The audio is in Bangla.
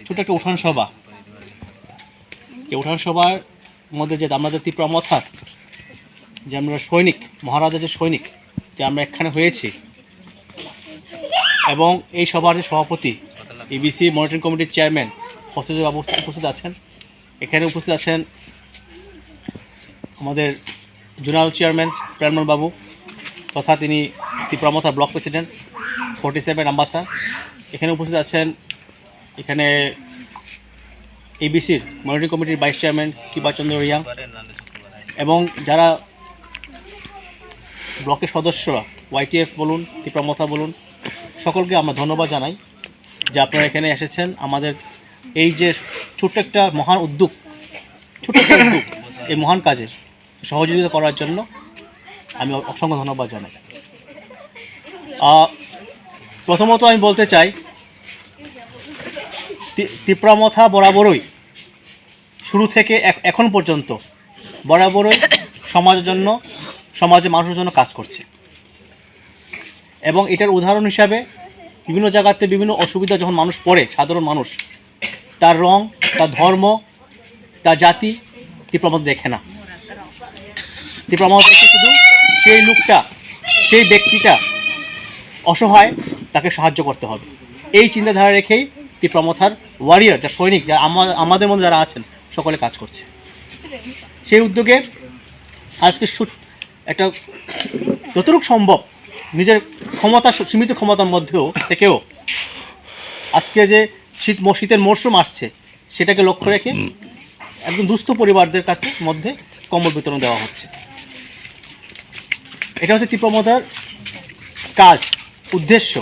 ছোট একটা উঠান সভা, যে উঠান সভার মধ্যে যে আমাদের তীব্র মথার যে আমরা সৈনিক, মহারাজার যে সৈনিক যে আমরা এখানে হয়েছি, এবং এই সভার যে সভাপতি ইবিসি মনিটরিং কমিটির চেয়ারম্যান বাবু উপস্থিত আছেন। এখানে উপস্থিত আছেন আমাদের জোনাল চেয়ারম্যান পিরমনি বাবু, তথা তিনি তীব্রমথা ব্লক প্রেসিডেন্ট 47 আম্বাসা। এখানে উপস্থিত আছেন এখানে এবিসির মনিটরিং কমিটির ভাইস চেয়ারম্যান কিবাচন্দ্র রিয়াং, এবং যারা ব্লকের সদস্যরা ওয়াইটিএফ বলুন, তীব্রমথা বলুন, সকলকে আমরা ধন্যবাদ জানাই যে আপনারা এখানে এসেছেন। আমাদের এই যে ছোট্ট একটা মহান উদ্যোগ, এই মহান কাজে সহযোগিতা করার জন্য আমি অসংখ্য ধন্যবাদ জানাই। প্রথমত আমি বলতে চাই, তীব্রমথা বরাবরই শুরু থেকে এখন পর্যন্ত বরাবরই সমাজের জন্য, সমাজের মানুষের জন্য কাজ করছে, এবং এটার উদাহরণ হিসাবে বিভিন্ন জায়গাতে বিভিন্ন অসুবিধা যখন মানুষ পড়ে, সাধারণ মানুষ, তার রং, তার ধর্ম, তার জাতি তীব্রমথা দেখে না। তীব্রমথা দেখে শুধু সেই লোকটা, সেই ব্যক্তিটা অসহায়, তাকে সাহায্য করতে হবে, এই চিন্তাধারা রেখেই তীব্রমথার ওয়ারিয়ার, যা সৈনিক, যা আমাদের মধ্যে যারা আছেন সকলে কাজ করছে। সেই উদ্যোগে আজকে একটা যতটুকু সম্ভব নিজের ক্ষমতা, সীমিত ক্ষমতার মধ্যেও থেকেও আজকে যে শীতের মরশুম আসছে সেটাকে লক্ষ্য রেখে একদম দুস্থ পরিবারদের কাছে মধ্যে কম্বল বিতরণ দেওয়া হচ্ছে। এটা হচ্ছে তীব্রমথার কাজ, উদ্দেশ্য।